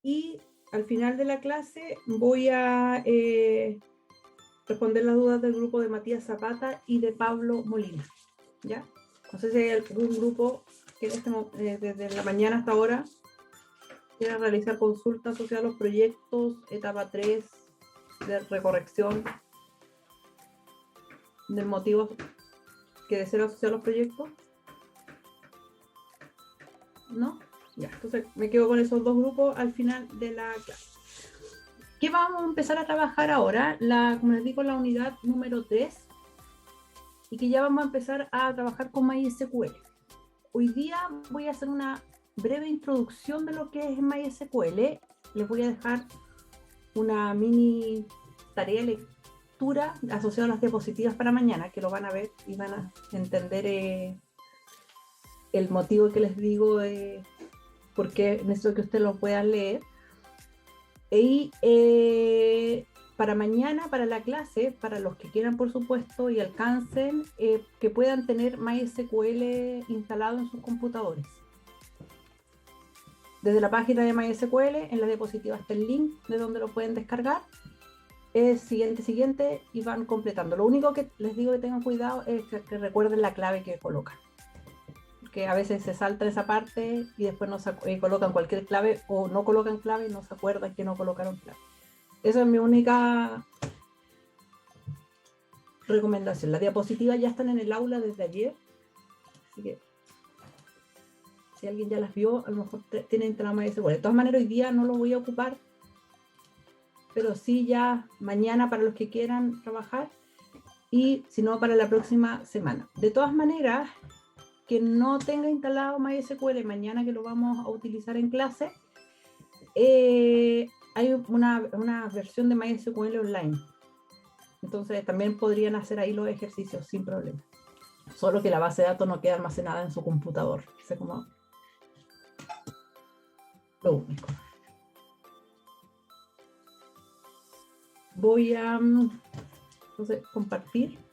y al final de la clase voy a responder las dudas del grupo de Matías Zapata y de Pablo Molina, ¿ya? No sé si hay algún grupo que desde la mañana hasta ahora quiera realizar consultas asociadas a los proyectos, etapa 3 de recorrección del motivo que desea asociar los proyectos. ¿No? Ya, entonces me quedo con esos dos grupos al final de la clase. ¿Qué vamos a empezar a trabajar ahora? Como les digo, la unidad número 3, y que ya vamos a empezar a trabajar con MySQL. Hoy día voy a hacer una breve introducción de lo que es MySQL. Les voy a dejar una mini tarea de lectura asociada a las diapositivas para mañana, que lo van a ver y van a entender el motivo que les digo de por qué necesito que ustedes lo puedan leer. Y para mañana, para la clase, para los que quieran, por supuesto, y alcancen, que puedan tener MySQL instalado en sus computadores. Desde la página de MySQL, en la diapositiva está el link de donde lo pueden descargar. Es siguiente, y van completando. Lo único que les digo que tengan cuidado es que recuerden la clave que colocan. Que a veces se salta esa parte y después no colocan cualquier clave, o no colocan clave y no se acuerdan que no colocaron clave. Esa es mi única recomendación. Las diapositivas ya están en el aula desde ayer, así que si alguien ya las vio, a lo mejor tiene instalado MySQL. De todas maneras, hoy día no lo voy a ocupar, pero sí ya mañana para los que quieran trabajar, y si no, para la próxima semana. De todas maneras, que no tenga instalado MySQL mañana, que lo vamos a utilizar en clase, hay una versión de MySQL online. Entonces también podrían hacer ahí los ejercicios sin problema. Solo que la base de datos no queda almacenada en su computador. Eso es como lo único. Voy a entonces compartir.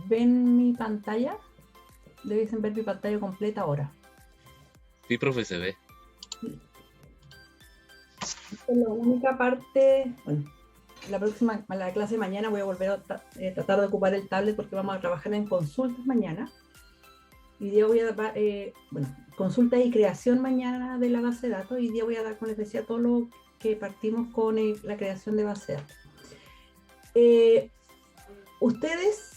¿Ven mi pantalla? Debiesen ver mi pantalla completa ahora. Sí, profe, se ve. La única parte, bueno, la clase de mañana voy a volver a tratar de ocupar el tablet, porque vamos a trabajar en consultas mañana. Y día voy a dar, consultas y creación mañana de la base de datos, y día voy a dar, como les decía, todo lo que partimos con la creación de base de datos. Ustedes,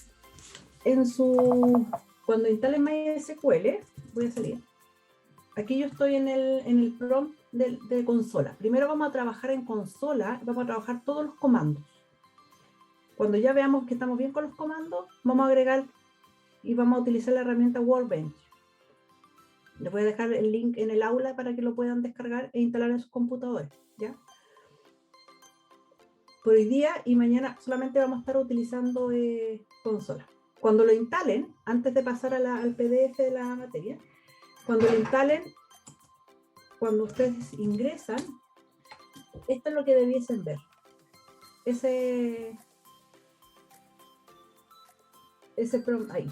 cuando instalen MySQL, voy a salir. Aquí yo estoy en el prompt de consola. Primero vamos a trabajar en consola, vamos a trabajar todos los comandos. Cuando ya veamos que estamos bien con los comandos, vamos a agregar y vamos a utilizar la herramienta Workbench. Les voy a dejar el link en el aula para que lo puedan descargar e instalar en sus computadores, ¿ya? Por hoy día y mañana solamente vamos a estar utilizando consola. Cuando lo instalen, antes de pasar al PDF de la materia, cuando lo instalen, cuando ustedes ingresan, esto es lo que debiesen ver. Ese prompt ahí,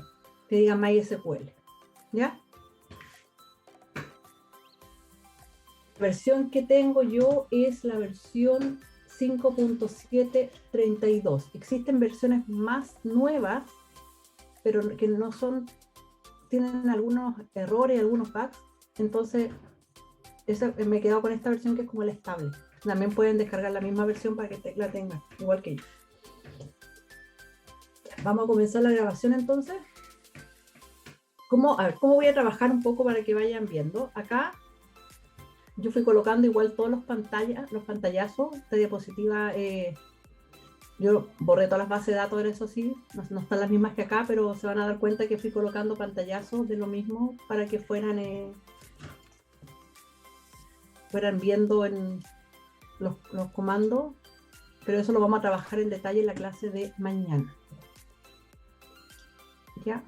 que diga MySQL, ¿ya? La versión que tengo yo es la versión 5.732. Existen versiones más nuevas, pero que no son, tienen algunos errores, algunos bugs. Entonces, me he quedado con esta versión, que es como la estable. También pueden descargar la misma versión para que la tengan, igual que yo. Vamos a comenzar la grabación entonces. A ver, ¿cómo voy a trabajar un poco para que vayan viendo? Acá yo fui colocando igual todos los pantallazos de diapositiva. Yo borré todas las bases de datos, eso sí, no están las mismas que acá, pero se van a dar cuenta que fui colocando pantallazos de lo mismo para que fueran viendo en los comandos, pero eso lo vamos a trabajar en detalle en la clase de mañana. ¿Ya?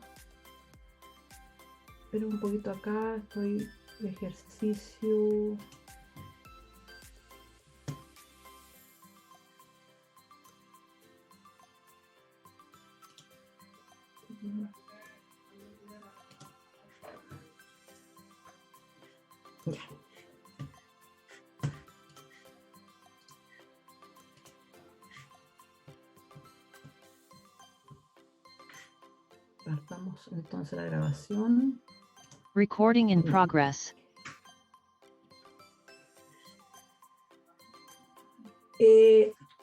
Pero un poquito acá, estoy ejercicio. Ya. Partamos entonces la grabación. Recording in progress.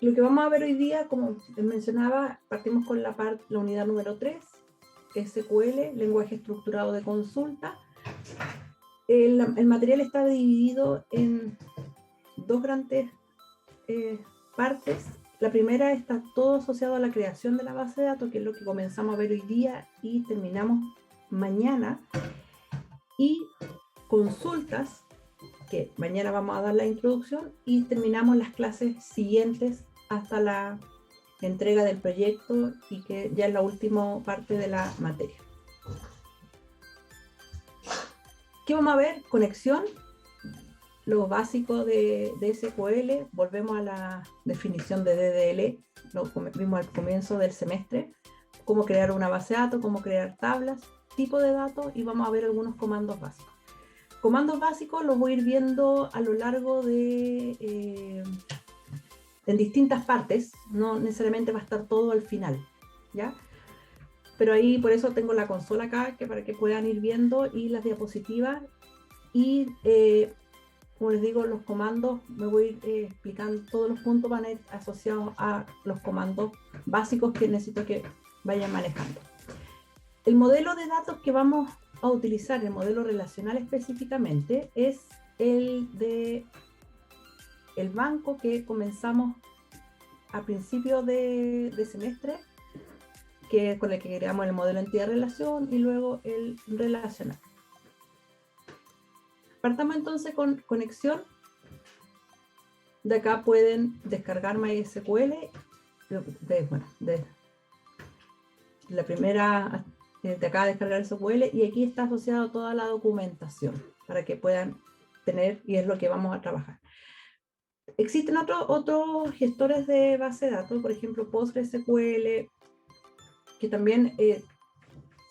Lo que vamos a ver hoy día, como les mencionaba, partimos con la unidad número 3, SQL, lenguaje estructurado de consulta. El material está dividido en dos grandes partes. La primera está todo asociado a la creación de la base de datos, que es lo que comenzamos a ver hoy día y terminamos mañana. Y consultas, que mañana vamos a dar la introducción, y terminamos las clases siguientes hasta la entrega del proyecto y que ya es la última parte de la materia. ¿Qué vamos a ver? Conexión, lo básico de SQL, volvemos a la definición de DDL, lo vimos al comienzo del semestre, cómo crear una base de datos, cómo crear tablas, tipo de datos, y vamos a ver algunos comandos básicos. Comandos básicos los voy a ir viendo a lo largo de en distintas partes, no necesariamente va a estar todo al final, ¿ya? Pero ahí por eso tengo la consola acá, que para que puedan ir viendo, y las diapositivas, y como les digo, los comandos, me voy a ir explicando, todos los puntos van a ir asociados a los comandos básicos que necesito que vayan manejando. El modelo de datos que vamos a utilizar, el modelo relacional específicamente, es el de el banco que comenzamos a principio de semestre, que es con el que creamos el modelo entidad-relación y luego el relacional. Partamos entonces con conexión. De acá pueden descargar MySQL, de la primera, de acá descargar SQL, y aquí está asociado toda la documentación para que puedan tener, y es lo que vamos a trabajar. Existen otros gestores de base de datos, por ejemplo PostgreSQL, que también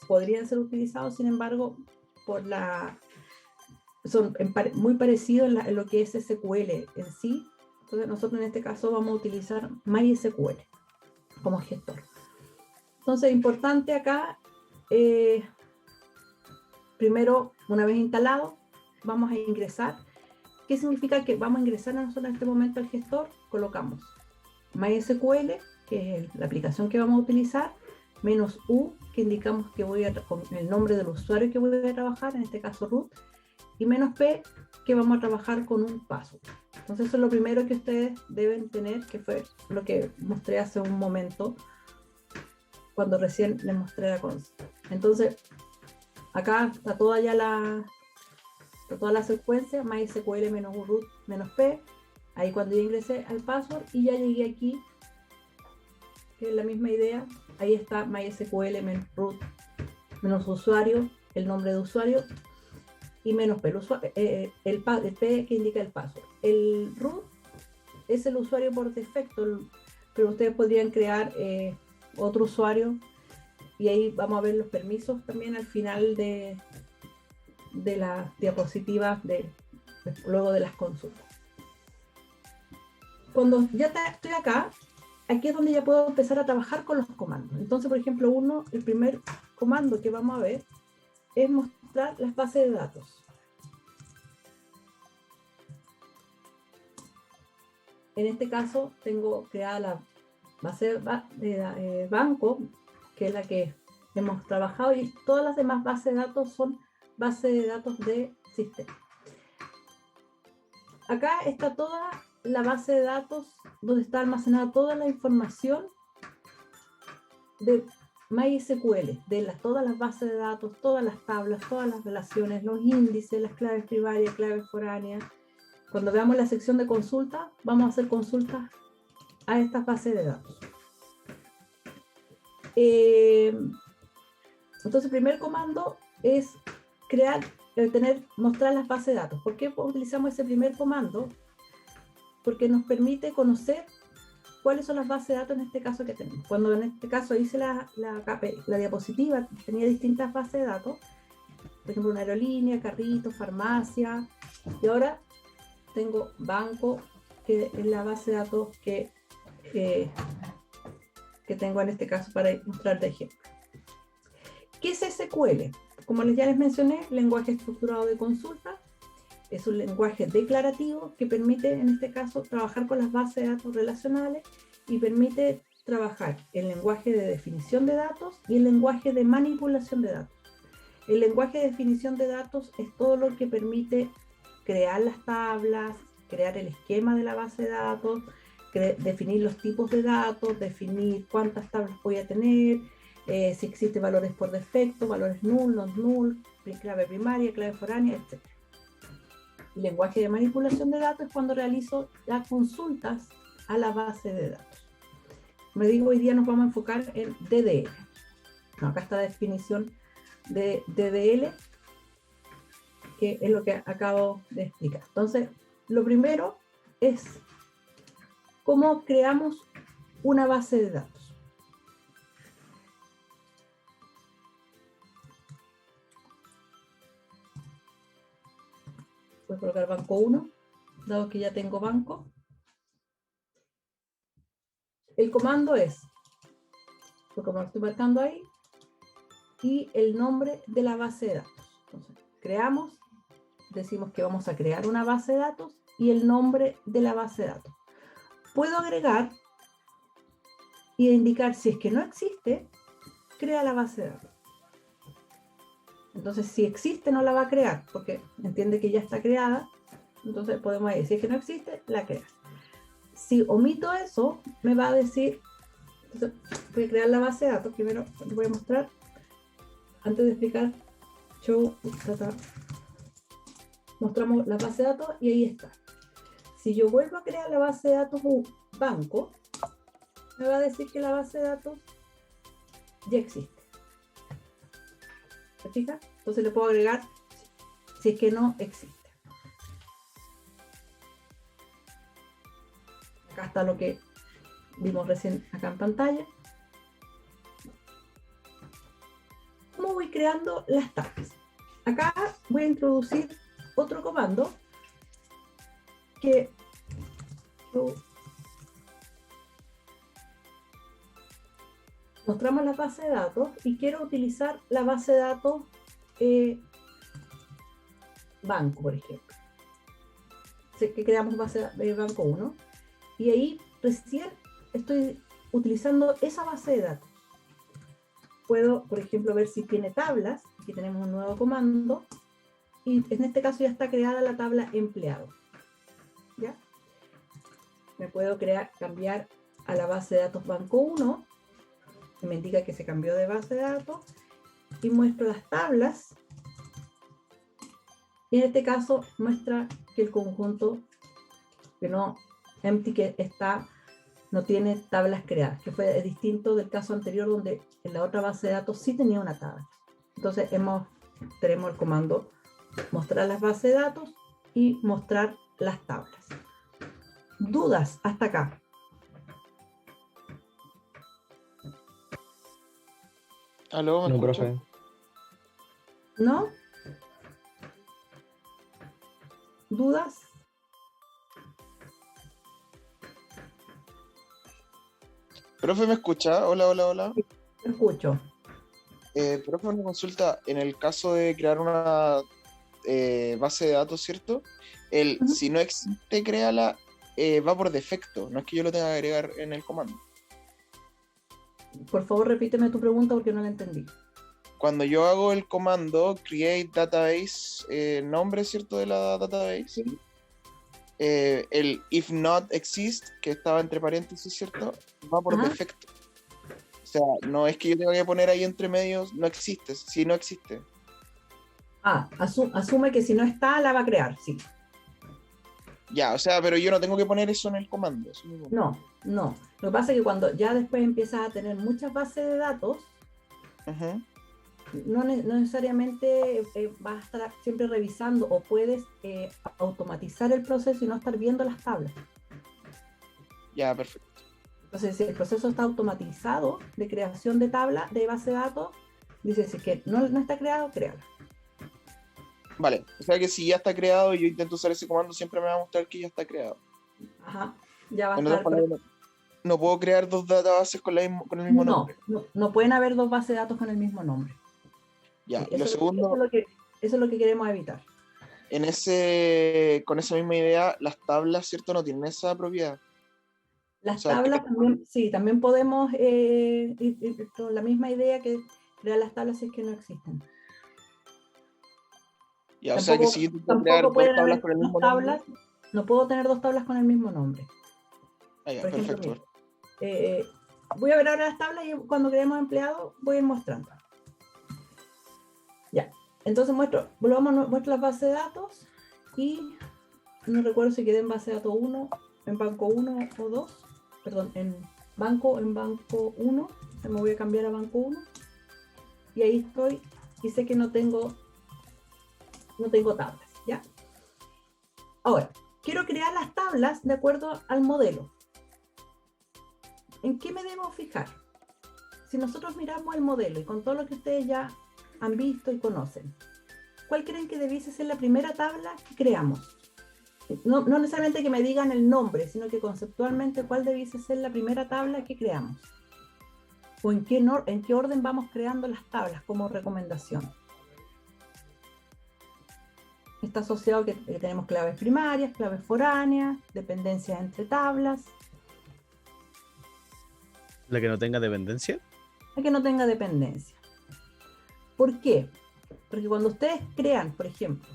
podrían ser utilizados, sin embargo, son muy parecidos en lo que es SQL en sí. Entonces nosotros en este caso vamos a utilizar MySQL como gestor. Entonces, importante acá, primero, una vez instalado, vamos a ingresar. ¿Qué significa que vamos a ingresar nosotros en este momento al gestor? Colocamos MySQL, que es la aplicación que vamos a utilizar, menos U, que indicamos que con el nombre del usuario que voy a trabajar, en este caso root, y menos P, que vamos a trabajar con un password. Entonces eso es lo primero que ustedes deben tener, que fue lo que mostré hace un momento, cuando recién les mostré la consola. Entonces, acá está toda la secuencia, MySQL menos root menos P, ahí cuando yo ingresé al password, y ya llegué aquí, que es la misma idea, ahí está MySQL menos root menos usuario, el nombre de usuario, y menos P, el P que indica el password. El root es el usuario por defecto, pero ustedes podrían crear otro usuario, y ahí vamos a ver los permisos también al final de las diapositivas luego de las consultas. Cuando ya estoy acá, aquí es donde ya puedo empezar a trabajar con los comandos. Entonces, por ejemplo, el primer comando que vamos a ver es mostrar las bases de datos. En este caso tengo creada la base de banco, que es la que hemos trabajado, y todas las demás bases de datos son bases de datos de sistema. acá está toda la base de datos donde está almacenada toda la información de MySQL, de todas las bases de datos, todas las tablas, todas las relaciones, los índices, las claves primarias, claves foráneas. Cuando veamos la sección de consulta, vamos a hacer consultas a estas bases de datos. Entonces, el primer comando es mostrar las bases de datos. ¿Por qué utilizamos ese primer comando? Porque nos permite conocer cuáles son las bases de datos en este caso que tenemos. Cuando en este caso hice la diapositiva, tenía distintas bases de datos, por ejemplo, una aerolínea, carrito, farmacia, y ahora tengo banco, que es la base de datos que tengo en este caso para mostrar de ejemplo. ¿Qué es SQL? Como ya les mencioné, lenguaje estructurado de consulta. Es un lenguaje declarativo que permite, en este caso, trabajar con las bases de datos relacionales y permite trabajar el lenguaje de definición de datos y el lenguaje de manipulación de datos. El lenguaje de definición de datos es todo lo que permite crear las tablas, crear el esquema de la base de datos, definir los tipos de datos, definir cuántas tablas voy a tener, si existen valores por defecto, valores null, no null, clave primaria, clave foránea, etc. El lenguaje de manipulación de datos es cuando realizo las consultas a la base de datos. Me digo, hoy día nos vamos a enfocar en DDL. No, acá está la definición de DDL, que es lo que acabo de explicar. Entonces, lo primero es cómo creamos una base de datos. Voy a colocar banco 1, dado que ya tengo banco. El comando es, como lo estoy marcando ahí, y el nombre de la base de datos. Entonces, creamos, decimos que vamos a crear una base de datos y el nombre de la base de datos. Puedo agregar y indicar si es que no existe, crea la base de datos. Entonces, si existe, no la va a crear, porque entiende que ya está creada. Entonces, podemos decir, si es que no existe, la creas. Si omito eso, me va a decir, entonces, voy a crear la base de datos. Primero, les voy a mostrar, antes de explicar, mostramos la base de datos y ahí está. Si yo vuelvo a crear la base de datos banco, me va a decir que la base de datos ya existe. ¿Se fija? Entonces le puedo agregar si es que no existe. Acá está lo que vimos recién acá en pantalla. ¿Cómo voy creando las tablas? Acá voy a introducir otro comando que mostramos la base de datos y quiero utilizar la base de datos banco, por ejemplo. Sé que creamos base de banco 1 y ahí recién estoy utilizando esa base de datos. Puedo, por ejemplo, ver si tiene tablas. Aquí tenemos un nuevo comando y en este caso ya está creada la tabla empleado. ¿Ya? Me puedo cambiar a la base de datos banco 1, que me indica que se cambió de base de datos, y muestro las tablas, y en este caso muestra que el conjunto que no empty, que no tiene tablas creadas, que fue distinto del caso anterior donde en la otra base de datos sí tenía una tabla. Entonces tenemos el comando mostrar las bases de datos y mostrar las tablas. ¿Dudas hasta acá? ¿Aló? ¿Me escucha? profe. ¿No? ¿Dudas? Profe, ¿me escucha? Hola, hola, hola. Te escucho. Profe, una consulta. En el caso de crear una base de datos, ¿cierto? Si no existe, créala, va por defecto. No es que yo lo tenga que agregar en el comando. Por favor, repíteme tu pregunta porque no la entendí. Cuando yo hago el comando create database, nombre, ¿cierto? De la database. ¿Sí? el if not exist, que estaba entre paréntesis, ¿cierto? Va por Ajá. defecto. O sea, no es que yo tenga que poner ahí entre medios, no existe, si no existe. Asume que si no está, la va a crear, sí. Ya, o sea, pero yo no tengo que poner eso en el comando. Eso mismo. No, no. Lo que pasa es que cuando ya después empiezas a tener muchas bases de datos, Ujú. no necesariamente vas a estar siempre revisando o puedes automatizar el proceso y no estar viendo las tablas. Ya, perfecto. Entonces, si el proceso está automatizado de creación de tabla, de base de datos, dice si que no está creado, créala. Vale, o sea que si ya está creado y yo intento usar ese comando, siempre me va a mostrar que ya está creado. Ajá, ya va a En otras estar. palabras, no puedo crear dos databases con el mismo No, nombre. no pueden haber dos bases de datos con el mismo nombre. Ya, Sí, y lo segundo, eso es lo que queremos evitar. con esa misma idea, las tablas, ¿cierto? No tienen esa propiedad. O Las sea, tablas también, sí, también podemos ir con la misma idea que crear las tablas si es que no existen. ya, o sea que si yo intento crear Tampoco dos pueden tablas haber con el dos mismo nombre. tablas, no puedo tener dos tablas con el mismo nombre. Ah, ya, Por ejemplo, perfecto. mira, voy a ver ahora las tablas y cuando creemos empleados voy a ir mostrando. Ya, entonces muestro las bases de datos y no recuerdo si quedé en base de datos 1, en banco 1 o 2, perdón, en banco 1, me voy a cambiar a banco 1 y ahí estoy y sé que no tengo tablas, ¿ya? Ahora, quiero crear las tablas de acuerdo al modelo. ¿En qué me debo fijar? Si nosotros miramos el modelo y con todo lo que ustedes ya han visto y conocen, ¿cuál creen que debiese ser la primera tabla que creamos? No necesariamente que me digan el nombre, sino que conceptualmente cuál debiese ser la primera tabla que creamos. O en qué orden vamos creando las tablas como recomendación. Está asociado que tenemos claves primarias, claves foráneas, dependencias entre tablas. La que no tenga dependencia. A que no tenga dependencia. ¿Por qué? Porque cuando ustedes crean, por ejemplo,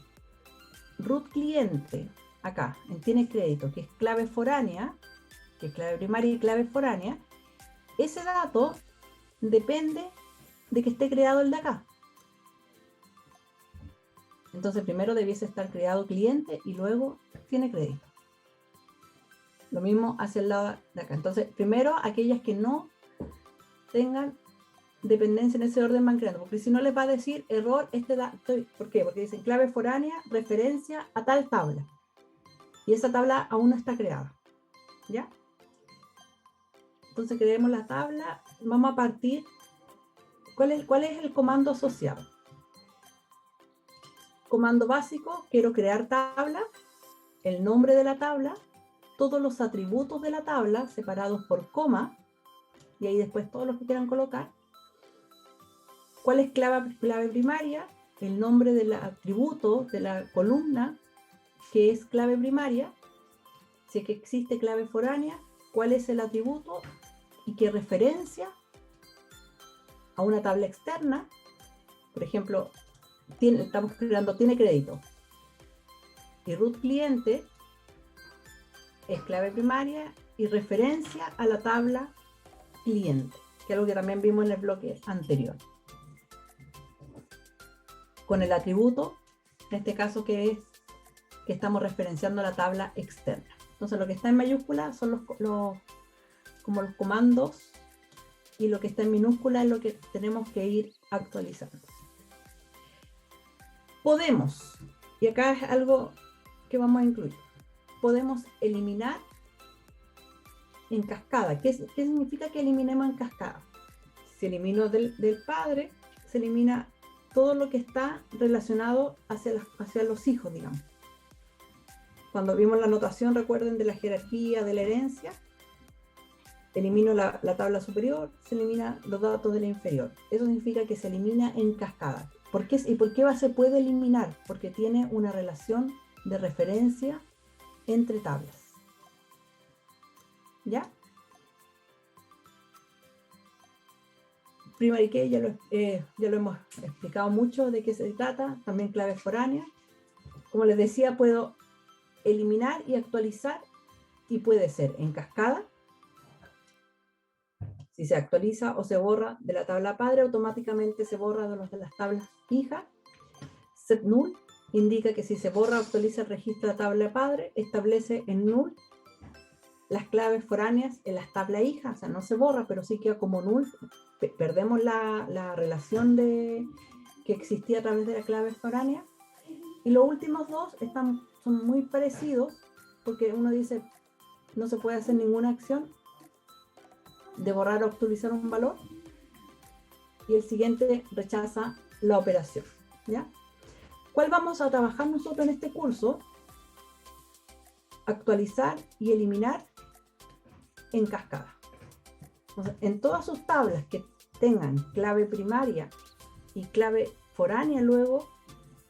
root cliente, acá, en tiene crédito, que es clave foránea, que es clave primaria y clave foránea, ese dato depende de que esté creado el de acá. Entonces primero debiese estar creado cliente y luego tiene crédito. Lo mismo hacia el lado de acá. Entonces primero aquellas que no tengan dependencia en ese orden van creando, porque si no les va a decir error este dato. ¿Por qué? Porque dicen clave foránea, referencia a tal tabla. Y esa tabla aún no está creada. ¿Ya? Entonces creemos la tabla, vamos a partir. ¿Cuál es el comando asociado? Comando básico, quiero crear tabla, el nombre de la tabla, todos los atributos de la tabla separados por coma, y ahí después todos los que quieran colocar. ¿Cuál es clave primaria? El nombre del atributo de la columna que es clave primaria. Si es que existe clave foránea, ¿cuál es el atributo y qué referencia a una tabla externa? Por ejemplo, estamos creando tiene crédito. Y root cliente es clave primaria y referencia a la tabla cliente, que es algo que también vimos en el bloque anterior. Con el atributo, en este caso que estamos referenciando la tabla externa. Entonces lo que está en mayúscula son como los comandos y lo que está en minúscula es lo que tenemos que ir actualizando. Podemos, y acá es algo que vamos a incluir, podemos eliminar en cascada. ¿Qué significa que eliminemos en cascada? Si elimino del padre, se elimina todo lo que está relacionado hacia los hijos, digamos. Cuando vimos la notación, recuerden, de la jerarquía, de la herencia, elimino la tabla superior, se elimina los datos de la inferior. Eso significa que se elimina en cascada. ¿Por qué se puede eliminar? Porque tiene una relación de referencia entre tablas. ¿Ya? Primary key ya lo hemos explicado mucho de qué se trata, también clave foránea. Como les decía, puedo eliminar y actualizar, y puede ser en cascada. Si se actualiza o se borra de la tabla padre, automáticamente se borra de los de las tablas hijas. Set null indica que si se borra o actualiza el registro de la tabla padre, establece en null las claves foráneas en las tablas hijas. O sea, no se borra, pero sí queda como null. Perdemos la relación que existía a través de la clave foránea. Y los últimos dos son muy parecidos, porque uno dice no se puede hacer ninguna acción de borrar o actualizar un valor, y el siguiente rechaza la operación, ¿ya? ¿Cuál vamos a trabajar nosotros en este curso? Actualizar y eliminar en cascada. Entonces, en todas sus tablas que tengan clave primaria y clave foránea luego,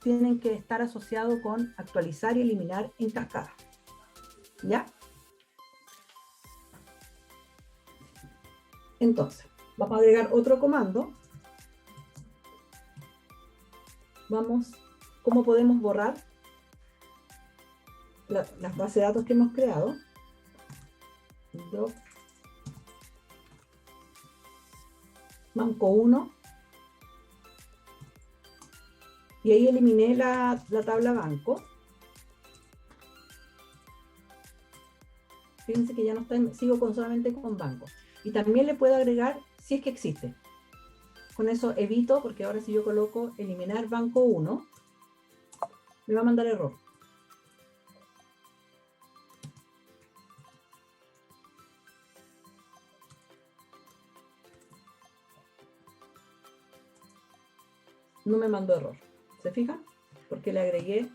tienen que estar asociados con actualizar y eliminar en cascada, ¿ya? Entonces, vamos a agregar otro comando. ¿Cómo podemos borrar las bases de datos que hemos creado? Drop banco 1. Y ahí eliminé la tabla banco. Fíjense que ya no está, sigo solamente con banco. Y también le puedo agregar si es que existe. Con eso evito, porque ahora si yo coloco eliminar banco 1, me va a mandar error. No me mandó error. ¿Se fijan? Porque le agregué,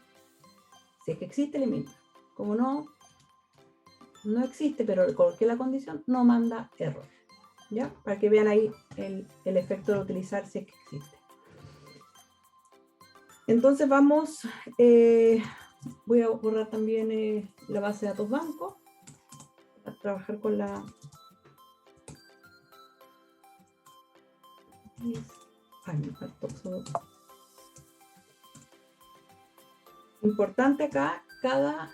si es que existe, elimina. Como no existe, pero le coloqué la condición, no manda error. ¿Ya? Para que vean ahí el efecto de utilizar si es que existe. Entonces voy a borrar también la base de datos banco, a trabajar con la... Ay, me faltó solo... Importante acá, cada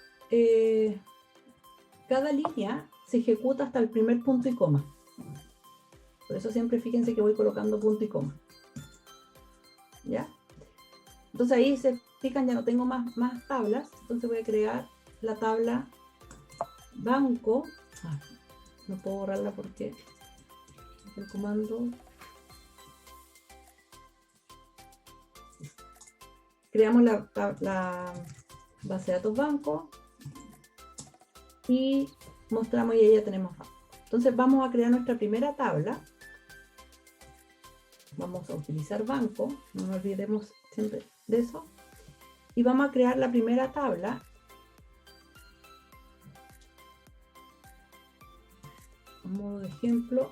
línea se ejecuta hasta el primer punto y coma. Por eso siempre fíjense que voy colocando punto y coma. ¿Ya? Entonces ahí se fijan, ya no tengo más tablas. Entonces voy a crear la tabla banco. No puedo borrarla porque el comando... Creamos la base de datos banco y mostramos, y ahí ya tenemos banco. Entonces vamos a crear nuestra primera tabla. Vamos a utilizar banco, no nos olvidemos siempre de eso. Y vamos a crear la primera tabla. A modo de ejemplo,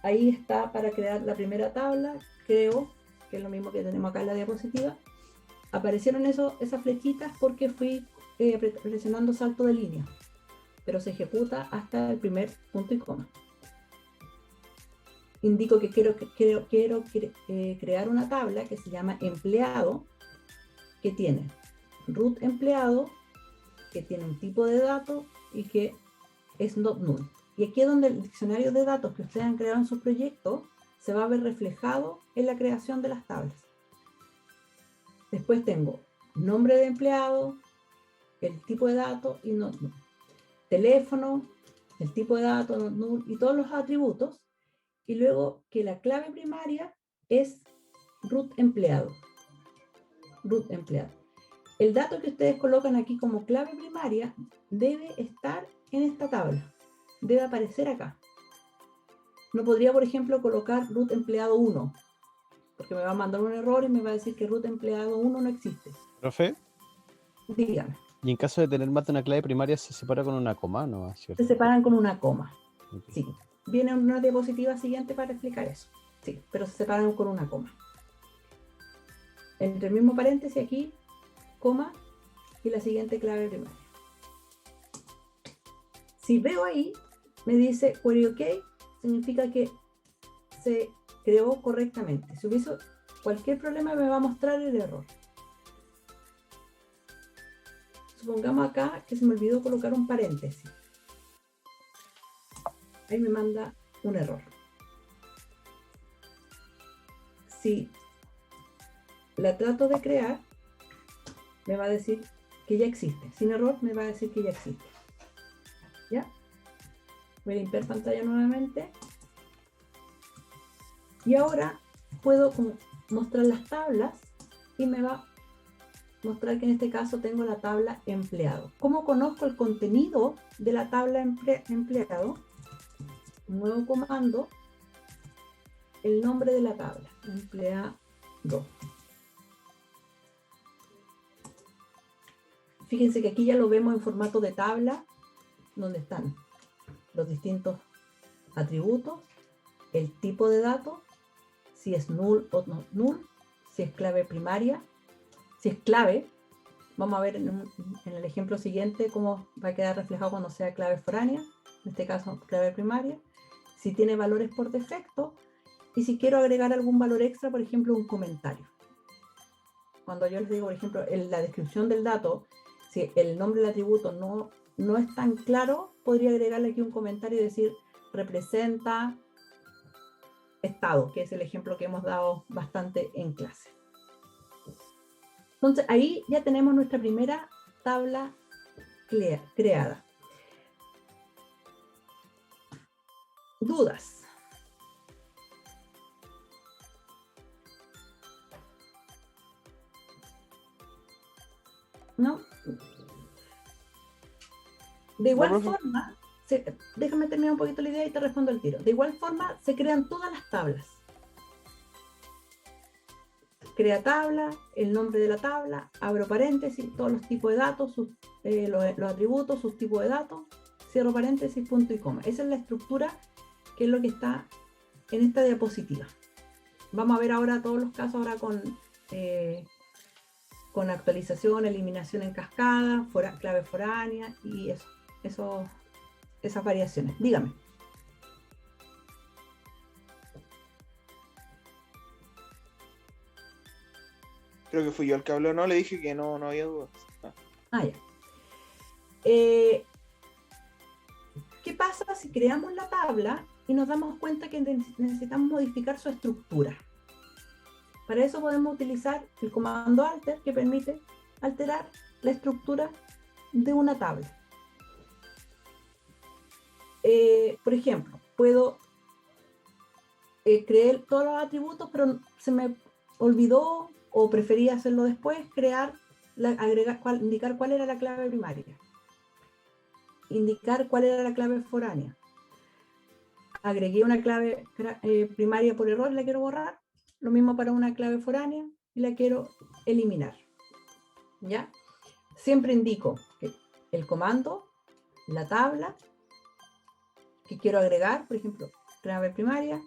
ahí está para crear la primera tabla. Creo que es lo mismo que tenemos acá en la diapositiva. Aparecieron esas flechitas porque fui presionando salto de línea, pero se ejecuta hasta el primer punto y coma. Indico que quiero crear una tabla que se llama empleado, que tiene root empleado, que tiene un tipo de dato y que es not null. Y aquí es donde el diccionario de datos que ustedes han creado en su proyecto se va a ver reflejado en la creación de las tablas. Después tengo nombre de empleado, el tipo de datos y not null. Teléfono, el tipo de datos, not null y todos los atributos. Y luego que la clave primaria es root empleado. Root empleado. El dato que ustedes colocan aquí como clave primaria debe estar en esta tabla. Debe aparecer acá. No podría, por ejemplo, colocar root empleado 1, porque me va a mandar un error y me va a decir que root empleado 1 no existe. Profe, Dígame. y en caso de tener más de una clave primaria se separa con una coma, ¿no? ¿Cierto? Se separan con una coma. Okay. Sí. Viene una diapositiva siguiente para explicar eso. Sí, pero se separan con una coma. Entre el mismo paréntesis aquí, coma, y la siguiente clave primaria. Si veo ahí, me dice query OK, significa que se creó correctamente. Si hubiese cualquier problema me va a mostrar el error. Supongamos acá que se me olvidó colocar un paréntesis. Ahí me manda un error. Si la trato de crear, me va a decir que ya existe. Sin error, me va a decir que ya existe. ¿Ya? Voy a limpiar pantalla nuevamente. Y ahora puedo mostrar las tablas y me va a mostrar que en este caso tengo la tabla empleado. ¿Cómo conozco el contenido de la tabla empleado? Un nuevo comando, el nombre de la tabla, empleado. Fíjense que aquí ya lo vemos en formato de tabla, donde están los distintos atributos, el tipo de datos, si es null o no null, si es clave primaria, si es clave. Vamos a ver en el ejemplo siguiente cómo va a quedar reflejado cuando sea clave foránea, en este caso clave primaria, si tiene valores por defecto y si quiero agregar algún valor extra, por ejemplo un comentario. Cuando yo les digo, por ejemplo, en la descripción del dato, si el nombre del atributo no es tan claro, podría agregarle aquí un comentario y decir representa estado, que es el ejemplo que hemos dado bastante en clase. Entonces ahí ya tenemos nuestra primera tabla creada. ¿Dudas? ¿No? De igual forma, déjame terminar un poquito la idea y te respondo al tiro. De igual forma, se crean todas las tablas. Crea tabla, el nombre de la tabla, abro paréntesis, todos los tipos de datos, los atributos, sus tipos de datos, cierro paréntesis, punto y coma. Esa es la estructura que es lo que está en esta diapositiva. Vamos a ver ahora todos los casos ahora con actualización, eliminación en cascada, clave foránea y esas variaciones. Dígame. Creo que fui yo el que habló, no, le dije que no había dudas. Ya. ¿Qué pasa si creamos la tabla y nos damos cuenta que necesitamos modificar su estructura? Para eso podemos utilizar el comando alter, que permite alterar la estructura de una tabla. Por ejemplo, puedo crear todos los atributos, pero se me olvidó o prefería hacerlo después, indicar cuál era la clave primaria, indicar cuál era la clave foránea. Agregué una clave primaria por error, la quiero borrar. Lo mismo para una clave foránea y la quiero eliminar. ¿Ya? Siempre indico el comando, la tabla que quiero agregar, por ejemplo, clave primaria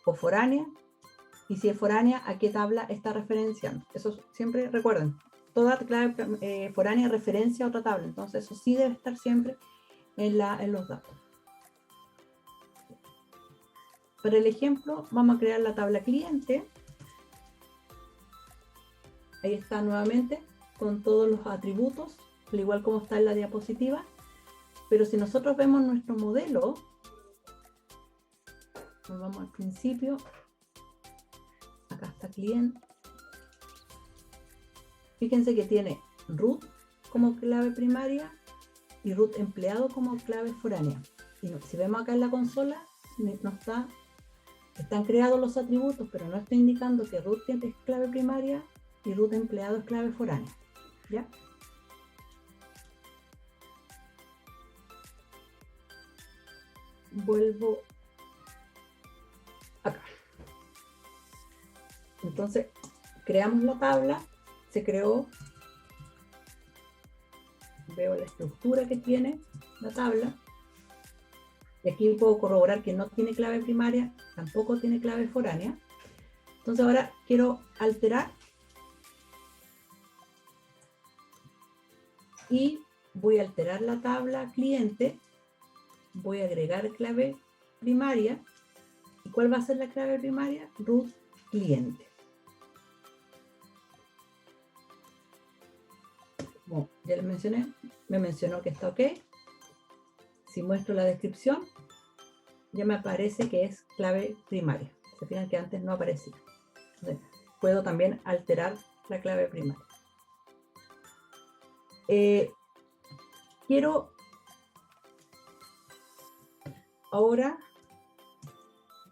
o foránea, y si es foránea, ¿a qué tabla está referenciando? Eso siempre recuerden, toda clave foránea referencia a otra tabla, entonces eso sí debe estar siempre en los datos. Para el ejemplo, vamos a crear la tabla cliente. Ahí está nuevamente, con todos los atributos, al igual como está en la diapositiva. Pero si nosotros vemos nuestro modelo, nos vamos al principio. Acá está cliente. Fíjense que tiene root como clave primaria y root empleado como clave foránea. Y si vemos acá en la consola, están creados los atributos, pero no está indicando que root es clave primaria y root empleado es clave foránea. ¿Ya? Vuelvo acá. Entonces, creamos la tabla, se creó, veo la estructura que tiene la tabla, y aquí puedo corroborar que no tiene clave primaria, tampoco tiene clave foránea. Entonces ahora quiero alterar y voy a alterar la tabla cliente, voy a agregar clave primaria. ¿Y cuál va a ser la clave primaria? Root cliente. Como ya les mencioné, me mencionó que está ok. Si muestro la descripción, ya me aparece que es clave primaria. Se fijan que antes no aparecía. Entonces, puedo también alterar la clave primaria. Quiero ahora,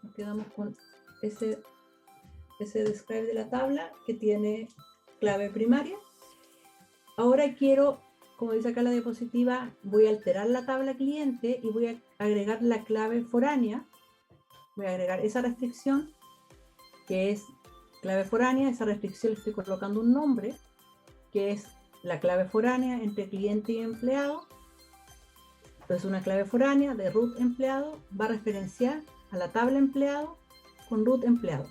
nos quedamos con ese describe de la tabla que tiene clave primaria. Ahora quiero, como dice acá la diapositiva, voy a alterar la tabla cliente y voy a agregar la clave foránea. Voy a agregar esa restricción que es clave foránea. Esa restricción le estoy colocando un nombre que es la clave foránea entre cliente y empleado. Entonces una clave foránea de root empleado va a referenciar a la tabla empleado con root empleado.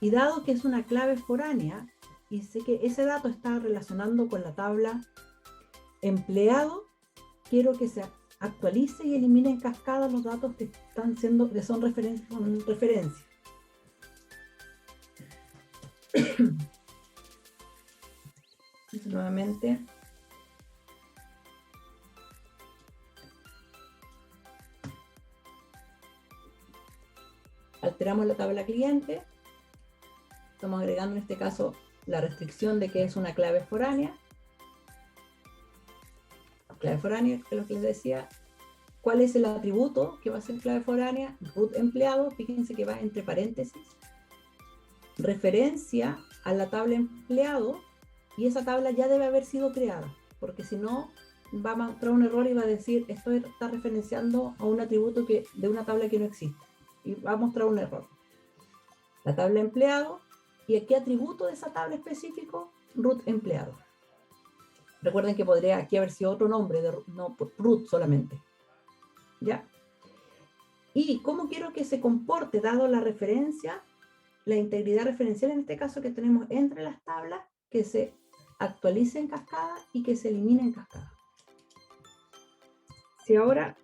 Y dado que es una clave foránea y sé que ese dato está relacionando con la tabla empleado, quiero que se actualice y elimine en cascada los datos que están siendo, que son referencia. Entonces, nuevamente alteramos la tabla cliente. Estamos agregando en este caso la restricción de que es una clave foránea. Clave foránea, que es lo que les decía. ¿Cuál es el atributo que va a ser clave foránea? Root empleado, fíjense que va entre paréntesis. Referencia a la tabla empleado, y esa tabla ya debe haber sido creada, porque si no va a mostrar un error y va a decir esto está referenciando a un atributo de una tabla que no existe, y va a mostrar un error. La tabla empleado, ¿y a qué atributo de esa tabla específico? Root empleado. Recuerden que podría aquí haber sido otro nombre, no root solamente. ¿Ya? ¿Y cómo quiero que se comporte dado la referencia, la integridad referencial en este caso que tenemos entre las tablas, que se actualice en cascada y que se elimine en cascada? Si ahora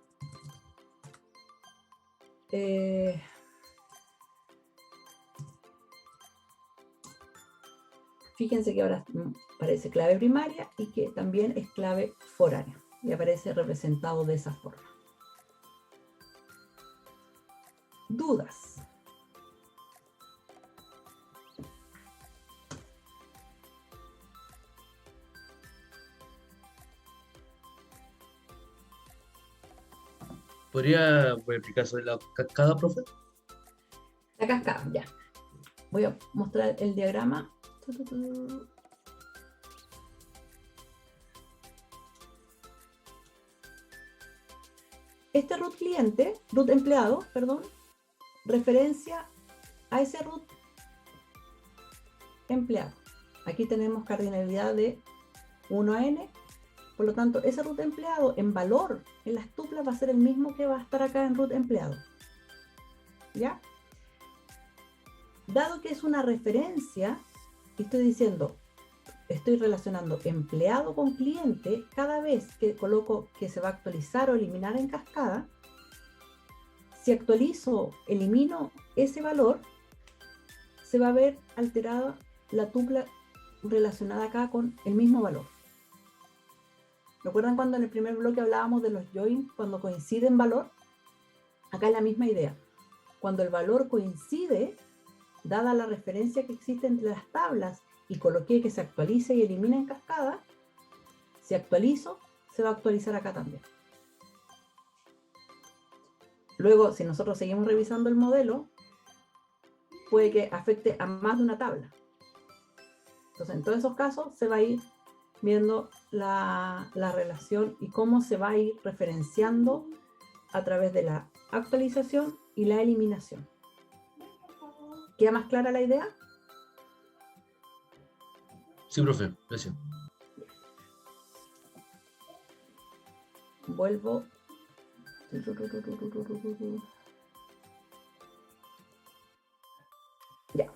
fíjense que ahora aparece clave primaria y que también es clave foránea y aparece representado de esa forma. ¿Dudas? ¿Podría explicar sobre la cascada, profe? La cascada, ya. Voy a mostrar el diagrama. Este root cliente, root empleado, perdón, referencia a ese root empleado. Aquí tenemos cardinalidad de 1 a n. Por lo tanto, ese root empleado en valor en las tuplas va a ser el mismo que va a estar acá en root empleado. ¿Ya? Dado que es una referencia, estoy diciendo, estoy relacionando empleado con cliente, cada vez que coloco que se va a actualizar o eliminar en cascada, si actualizo, elimino ese valor, se va a ver alterada la tupla relacionada acá con el mismo valor. ¿Recuerdan cuando en el primer bloque hablábamos de los join cuando coinciden valor? Acá es la misma idea. Cuando el valor coincide, dada la referencia que existe entre las tablas y coloqué que se actualice y elimine en cascada, si actualizo, se va a actualizar acá también. Luego, si nosotros seguimos revisando el modelo, puede que afecte a más de una tabla. Entonces, en todos esos casos, se va a ir viendo la relación y cómo se va a ir referenciando a través de la actualización y la eliminación. ¿Queda más clara la idea? Sí, profe, gracias. Vuelvo. Ya.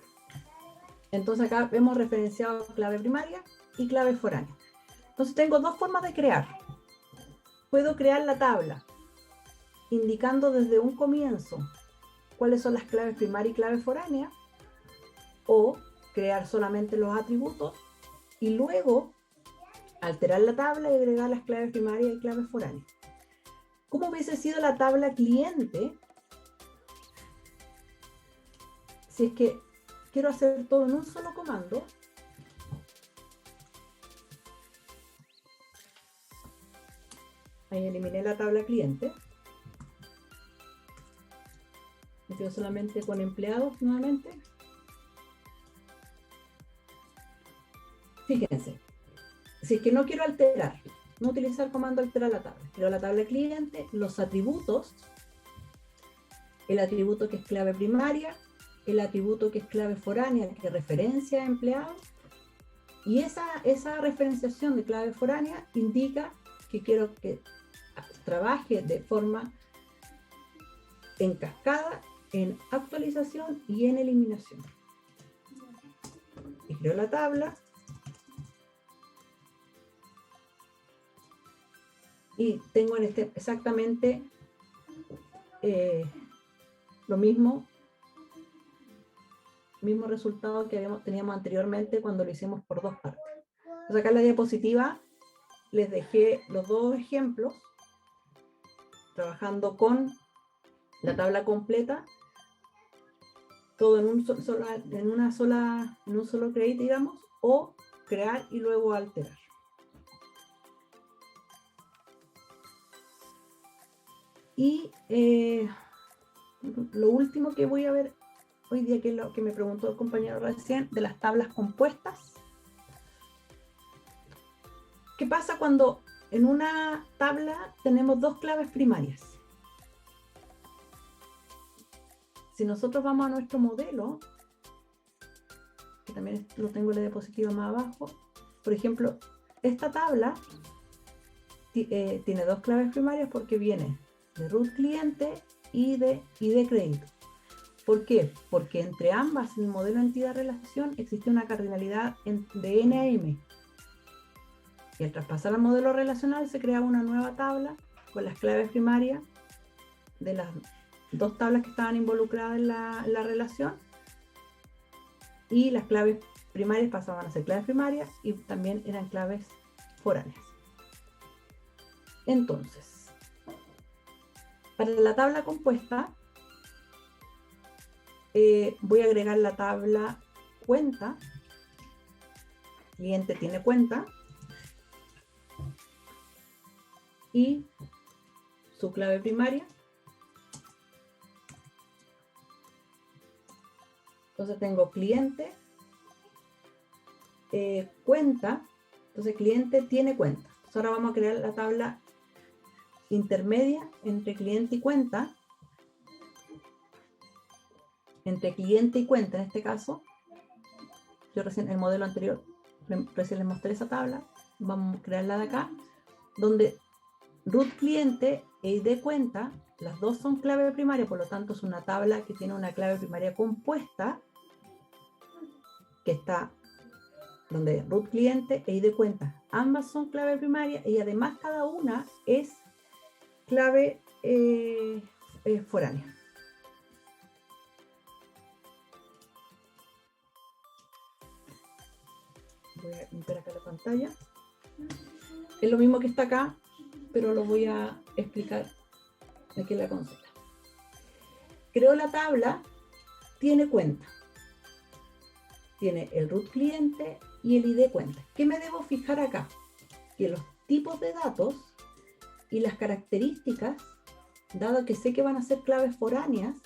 Entonces acá vemos referenciado clave primaria y clave foránea. Entonces tengo dos formas de crear. Puedo crear la tabla indicando desde un comienzo cuáles son las claves primaria y clave foránea, o crear solamente los atributos y luego alterar la tabla y agregar las claves primarias y claves foráneas. ¿Cómo hubiese sido la tabla cliente si es que quiero hacer todo en un solo comando? Ahí eliminé la tabla cliente. Me quedo solamente con empleados nuevamente. Fíjense, si es que no quiero alterar, no utilizar el comando alterar la tabla, quiero la tabla cliente, los atributos, el atributo que es clave primaria, el atributo que es clave foránea, que referencia a empleados, y esa referenciación de clave foránea indica que quiero que trabaje de forma en cascada, en actualización y en eliminación. Y creo la tabla. Y tengo en este exactamente lo mismo resultado que teníamos anteriormente cuando lo hicimos por dos partes. Entonces acá en la diapositiva les dejé los dos ejemplos trabajando con la tabla completa, todo en un solo create, digamos, o crear y luego alterar. Y lo último que voy a ver hoy día, que es lo que me preguntó el compañero recién, de las tablas compuestas. ¿Qué pasa cuando en una tabla tenemos dos claves primarias? Si nosotros vamos a nuestro modelo, que también lo tengo en la diapositiva más abajo, por ejemplo, esta tabla tiene dos claves primarias porque viene de root cliente y de crédito. ¿Por qué? Porque entre ambas, en el modelo entidad-relación, existe una cardinalidad de N a M. Y al traspasar al modelo relacional se crea una nueva tabla con las claves primarias de las dos tablas que estaban involucradas en la relación, y las claves primarias pasaban a ser claves primarias y también eran claves foráneas. Entonces, para la tabla compuesta, voy a agregar la tabla cuenta, cliente tiene cuenta, y su clave primaria. Entonces tengo cliente, cuenta, entonces cliente tiene cuenta. Entonces ahora vamos a crear la tabla intermedia entre cliente y cuenta, entre cliente y cuenta en este caso. Yo recién, el modelo anterior, recién les mostré esa tabla, vamos a crearla de acá, donde root cliente e ID cuenta, las dos son clave primaria, por lo tanto es una tabla que tiene una clave primaria compuesta, que está donde root cliente e ID cuenta, ambas son clave primaria y además cada una es clave foránea. Voy a limpiar acá la pantalla. Es lo mismo que está acá, pero lo voy a explicar aquí en la consola. Creo la tabla, tiene cuenta. Tiene el root cliente y el ID cuenta. ¿Qué me debo fijar acá? Que los tipos de datos y las características, dado que sé que van a ser claves foráneas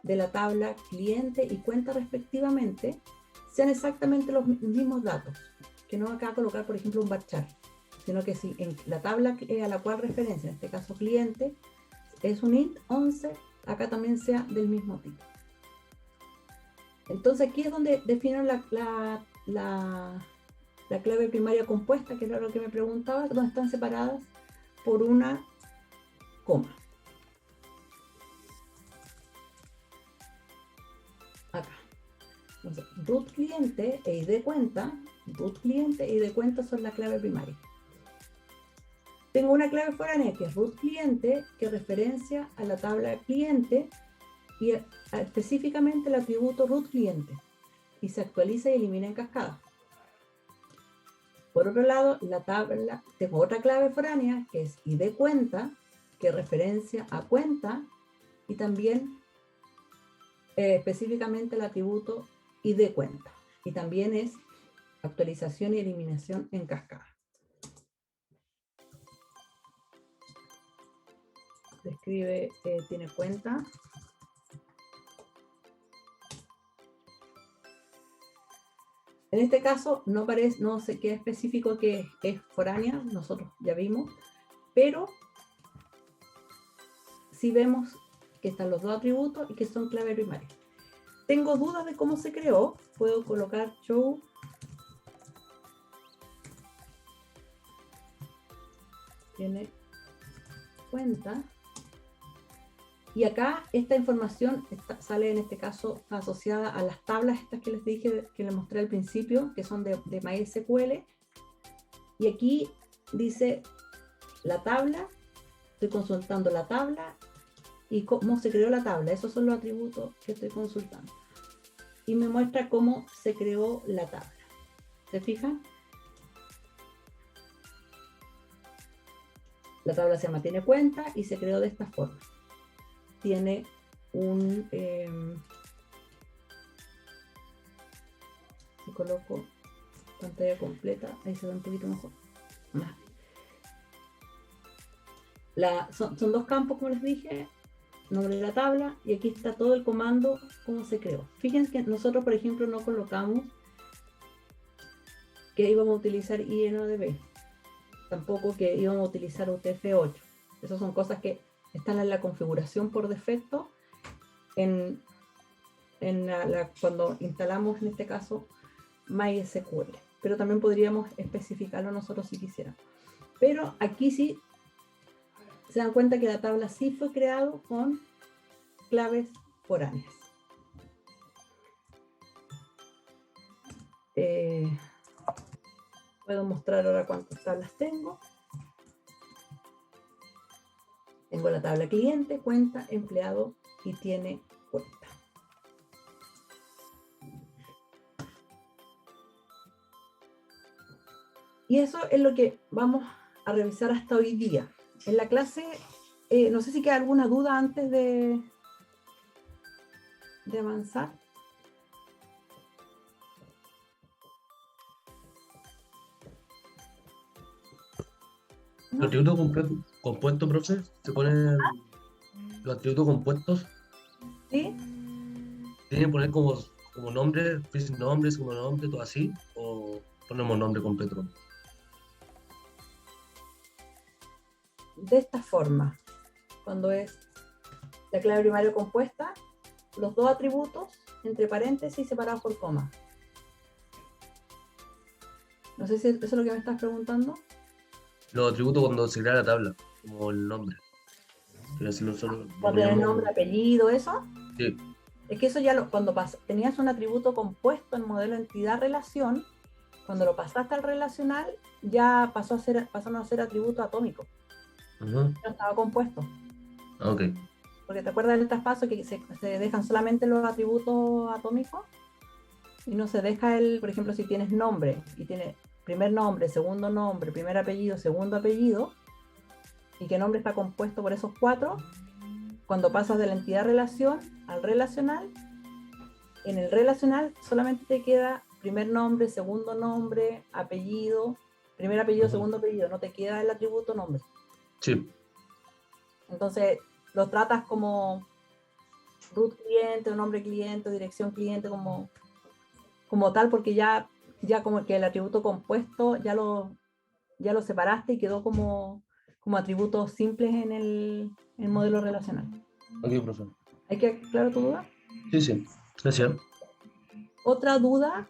de la tabla cliente y cuenta respectivamente, sean exactamente los mismos datos. Que no acá colocar, por ejemplo, un varchar, sino que si en la tabla a la cual referencia, en este caso cliente, es un int 11, acá también sea del mismo tipo. Entonces aquí es donde defino la clave primaria compuesta, que era lo que me preguntaba, donde están separadas por una coma. Acá. Entonces, root cliente e ID cuenta, root cliente e ID cuenta son la clave primaria. Tengo una clave foránea que es root cliente, que referencia a la tabla cliente y específicamente el atributo root cliente, y se actualiza y elimina en cascada. Por otro lado, la tabla, tengo otra clave foránea que es id cuenta, que referencia a cuenta, y también específicamente el atributo id cuenta. Y también es actualización y eliminación en cascada. Describe, tiene cuenta. En este caso no sé qué específico que es foránea, nosotros ya vimos, pero sí vemos que están los dos atributos y que son clave primaria. Tengo dudas de cómo se creó, puedo colocar show tiene cuenta. Y acá esta información sale en este caso asociada a las tablas estas que les dije, que les mostré al principio, que son de MySQL. Y aquí dice la tabla, estoy consultando la tabla y cómo se creó la tabla. Esos son los atributos que estoy consultando. Y me muestra cómo se creó la tabla. ¿Se fijan? La tabla se llama tiene cuenta y se creó de esta forma. Tiene un... si coloco pantalla completa, ahí se ve un poquito mejor. Son dos campos, como les dije, nombre de la tabla, y aquí está todo el comando, cómo se creó. Fíjense que nosotros, por ejemplo, no colocamos que íbamos a utilizar INODB, tampoco que íbamos a utilizar UTF-8. Esas son cosas que están en la configuración por defecto cuando instalamos, en este caso, MySQL. Pero también podríamos especificarlo nosotros si quisiéramos. Pero aquí sí se dan cuenta que la tabla sí fue creada con claves foráneas. Puedo mostrar ahora cuántas tablas tengo. Tengo la tabla cliente, cuenta, empleado y tiene cuenta. Y eso es lo que vamos a revisar hasta hoy día. En la clase, no sé si queda alguna duda antes de avanzar. Los atributos compuestos, profe, se ponen los atributos compuestos, ¿Sí? tienen que poner como nombre, nombre, segundo nombre, todo así, o ponemos nombre completo. De esta forma, cuando es la clave primaria compuesta, los dos atributos entre paréntesis separados por coma. No sé si eso es lo que me estás preguntando. Los atributos cuando se crea la tabla, como el nombre. Cuando el nombre, apellido, eso. Sí. Es que eso ya cuando tenías un atributo compuesto en modelo entidad-relación, cuando lo pasaste al relacional, ya pasaron a ser atributos atómicos. No estaba compuesto. Ok. Porque te acuerdas del traspaso que se dejan solamente los atributos atómicos y no se deja por ejemplo, si tienes nombre y tiene primer nombre, segundo nombre, primer apellido, segundo apellido, y que el nombre está compuesto por esos 4, cuando pasas de la entidad relación al relacional, en el relacional solamente te queda primer nombre, segundo nombre, apellido, primer apellido, segundo apellido, no te queda el atributo nombre. Sí. Entonces lo tratas como root cliente, nombre cliente, dirección cliente, como tal, porque ya como que el atributo compuesto ya lo separaste y quedó como atributos simples en el modelo relacional. Ok, profe. ¿Hay que aclarar tu duda? Sí, sí. Gracias. ¿Otra duda?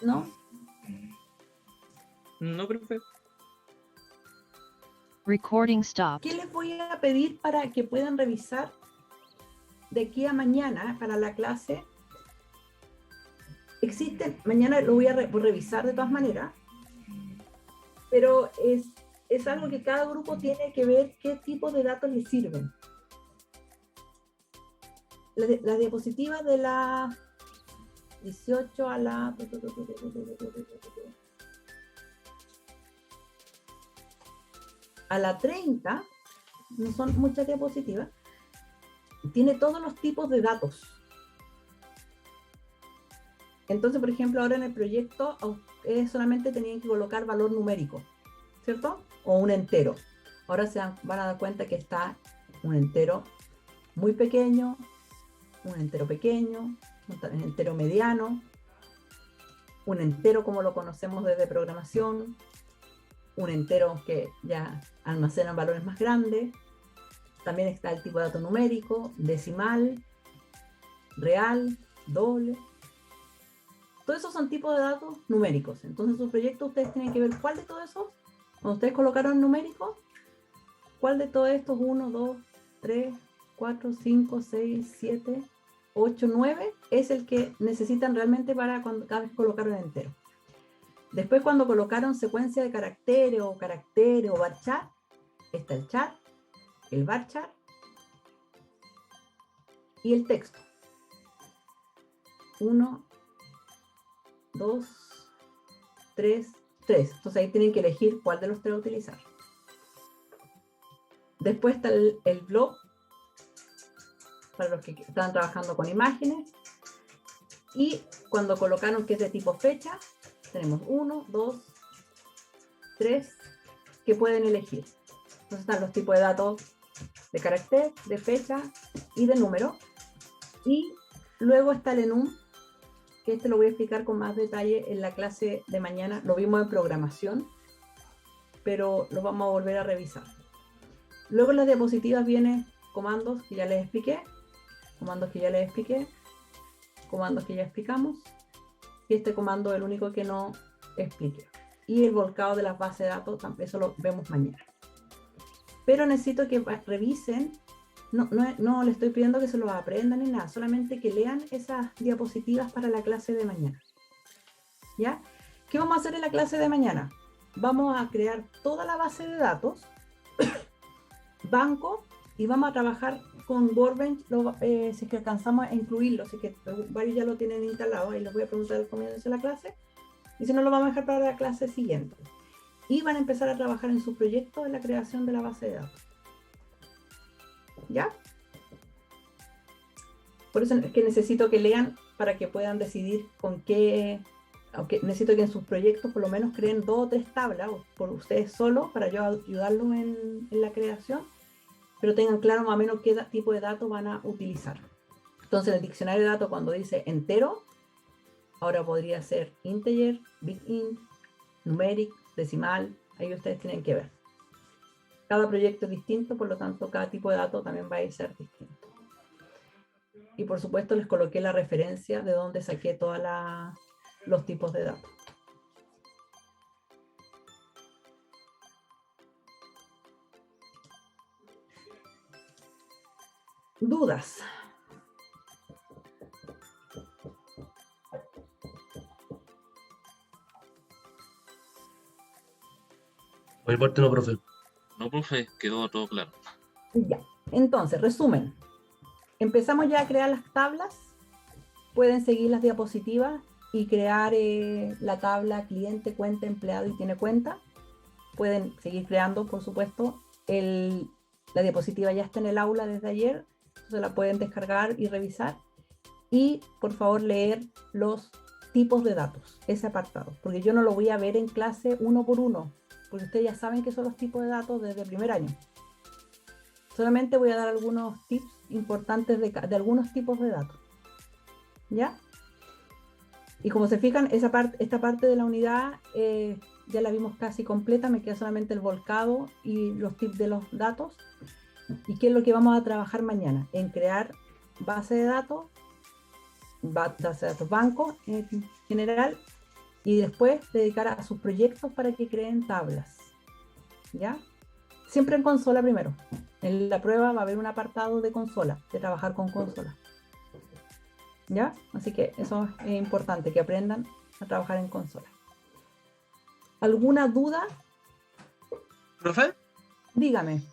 ¿No? No, profe. Recording stopped. ¿Qué les voy a pedir para que puedan revisar de aquí a mañana para la clase? Mañana lo voy a revisar de todas maneras, pero es algo que cada grupo tiene que ver qué tipo de datos le sirven. la diapositiva de la 18 a la... A la 30, no son muchas diapositivas, tiene todos los tipos de datos. Entonces, por ejemplo, ahora en el proyecto ustedes solamente tenían que colocar valor numérico, ¿cierto? O un entero. Ahora van a dar cuenta que está un entero muy pequeño, un entero pequeño, un entero mediano, un entero como lo conocemos desde programación, un entero que ya almacena valores más grandes. También está el tipo de dato numérico, decimal, real, doble. Todos esos son tipos de datos numéricos. Entonces, en su proyecto ustedes tienen que ver cuál de todos esos, cuando ustedes colocaron numérico, cuál de todos estos 1, 2, 3, 4, 5, 6, 7, 8, 9 es el que necesitan realmente para cuando cada vez colocaron entero. Después, cuando colocaron secuencia de caracteres o varchar, está el char, el varchar y el texto. 1, 2, 3, 3. Entonces ahí tienen que elegir cuál de los tres utilizar. Después está el blog, para los que están trabajando con imágenes. Y cuando colocaron que es de tipo fecha, tenemos 1, 2, 3 que pueden elegir. Entonces están los tipos de datos de carácter, de fecha y de número. Y luego está el enum, que este lo voy a explicar con más detalle en la clase de mañana. Lo vimos en programación, pero lo vamos a volver a revisar. Luego en las diapositivas vienen comandos que ya les expliqué, comandos que ya les expliqué, comandos que ya explicamos, y este comando es el único que no expliqué. Y el volcado de las bases de datos, eso lo vemos mañana. Pero necesito que revisen, no les estoy pidiendo que se lo aprendan ni nada, solamente que lean esas diapositivas para la clase de mañana. ¿Ya? ¿Qué vamos a hacer en la clase de mañana? Vamos a crear toda la base de datos, banco, y vamos a trabajar con Workbench, si es que alcanzamos a incluirlo, si es que varios ya lo tienen instalado, ahí les voy a preguntar al comienzo de la clase, y si no lo vamos a dejar para la clase siguiente. Y van a empezar a trabajar en su proyecto de la creación de la base de datos. ¿Ya? Por eso es que necesito que lean para que puedan decidir con qué, aunque necesito que en sus proyectos por lo menos creen 2 o 3 tablas por ustedes solos para yo ayudarlos en la creación, pero tengan claro más o menos qué tipo de datos van a utilizar. Entonces en el diccionario de datos cuando dice entero, ahora podría ser integer, big int, numeric, decimal, ahí ustedes tienen que ver. Cada proyecto es distinto, por lo tanto cada tipo de dato también va a ser distinto. Y por supuesto les coloqué la referencia de donde saqué todos los tipos de datos. ¿Dudas? Por mi parte no, profe. No, profe, quedó todo claro. Ya. Entonces, resumen. Empezamos ya a crear las tablas. Pueden seguir las diapositivas y crear la tabla cliente, cuenta, empleado y tiene cuenta. Pueden seguir creando, por supuesto. La diapositiva ya está en el aula desde ayer. Entonces la pueden descargar y revisar. Y, por favor, leer los tipos de datos, ese apartado. Porque yo no lo voy a ver en clase uno por uno. Porque ustedes ya saben que son los tipos de datos desde el primer año. Solamente voy a dar algunos tips importantes de algunos tipos de datos. ¿Ya? Y como se fijan, esta parte de la unidad ya la vimos casi completa. Me queda solamente el volcado y los tips de los datos. ¿Y qué es lo que vamos a trabajar mañana? En crear base de datos bancos en general, y después dedicar a sus proyectos para que creen tablas. ¿Ya? Siempre en consola primero. En la prueba va a haber un apartado de consola, de trabajar con consola. ¿Ya? Así que eso es importante, que aprendan a trabajar en consola. ¿Alguna duda? Profe, Dígame.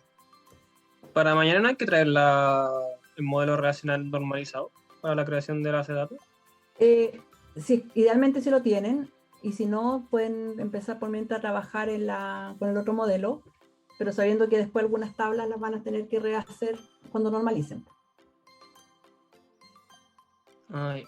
para mañana no hay que traer el modelo relacional normalizado para la creación de la base de datos? Sí, idealmente sí lo tienen, y si no, pueden empezar por mientras a trabajar con el otro modelo, pero sabiendo que después algunas tablas las van a tener que rehacer cuando normalicen. Ay.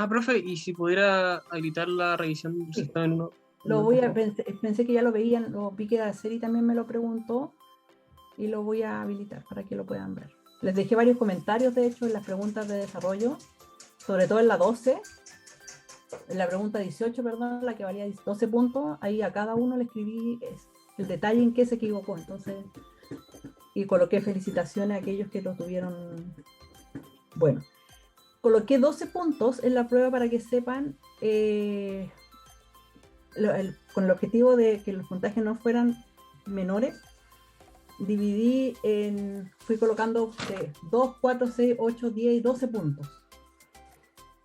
Profe, ¿y si pudiera habilitar la revisión del Sí. certamen 1? Pensé que ya lo veían, lo vi que la serie también me lo preguntó, y lo voy a habilitar para que lo puedan ver. Les dejé varios comentarios, de hecho, en las preguntas de desarrollo, sobre todo en la 12, en la pregunta 18, perdón, la que valía 12 puntos, ahí a cada uno le escribí el detalle en que se equivocó, entonces, y coloqué felicitaciones a aquellos que lo tuvieron. Bueno, coloqué 12 puntos en la prueba para que sepan, con el objetivo de que los puntajes no fueran menores. Fui colocando de 2, 4, 6, 8, 10 y 12 puntos.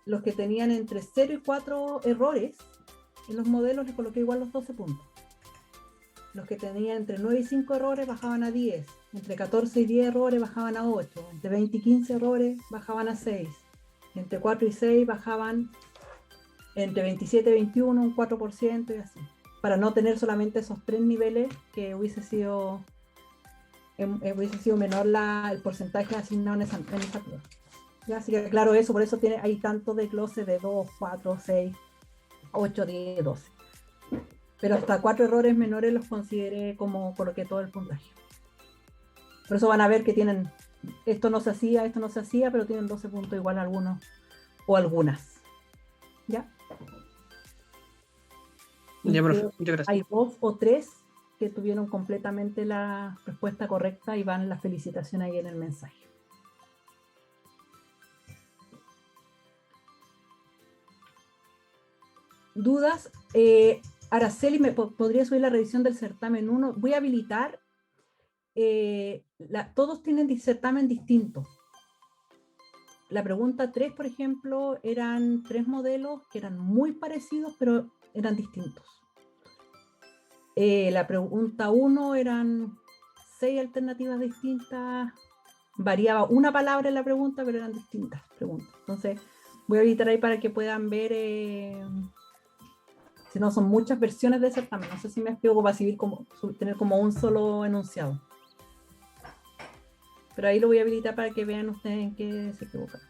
Los que tenían entre 0 y 4 errores en los modelos les coloqué igual los 12 puntos. Los que tenían entre 9 y 5 errores bajaban a 10, entre 14 y 10 errores bajaban a 8, entre 20 y 15 errores bajaban a 6, entre 4 y 6 bajaban entre 27 y 21, un 4% y así, para no tener solamente esos 3 niveles, que hubiese sido menor el porcentaje asignado en esa prueba. ¿Ya? Así que claro, eso, por eso hay tanto desglose de 2, 4, 6, 8, 10, 12. Pero hasta 4 errores menores los consideré como coloqué todo el puntaje. Por eso van a ver que tienen, esto no se hacía, pero tienen 12 puntos igual algunos o algunas. ¿Ya? Ya, profe, muchas gracias. Hay 2 o 3 que tuvieron completamente la respuesta correcta y van las felicitaciones ahí en el mensaje. ¿Dudas? Araceli, ¿podría subir la revisión del certamen 1? Voy a habilitar. Todos tienen certamen distinto. La pregunta 3, por ejemplo, eran 3 modelos que eran muy parecidos, pero eran distintos. La pregunta 1 eran 6 alternativas distintas, variaba una palabra en la pregunta, pero eran distintas preguntas. Entonces, voy a habilitar ahí para que puedan ver, si no, son muchas versiones de certamen. No sé si me explico, para tener como un solo enunciado. Pero ahí lo voy a habilitar para que vean ustedes en qué se equivocan.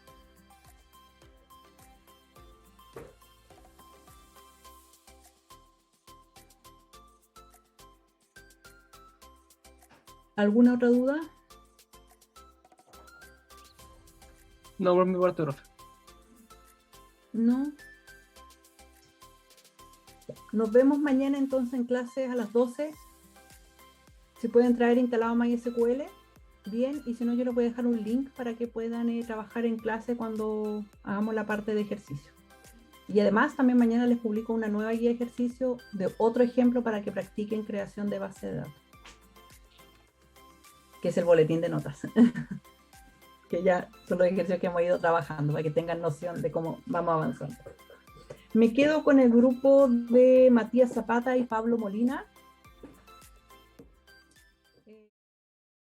¿Alguna otra duda? No, por mi parte, profe. No. Nos vemos mañana entonces en clases a las 12. Si pueden traer instalado MySQL, bien, y si no, yo les voy a dejar un link para que puedan trabajar en clase cuando hagamos la parte de ejercicio. Y además también mañana les publico una nueva guía de ejercicio de otro ejemplo para que practiquen creación de base de datos, que es el boletín de notas. Que ya son los ejercicios que hemos ido trabajando para que tengan noción de cómo vamos avanzando. Me quedo con el grupo de Matías Zapata y Pablo Molina.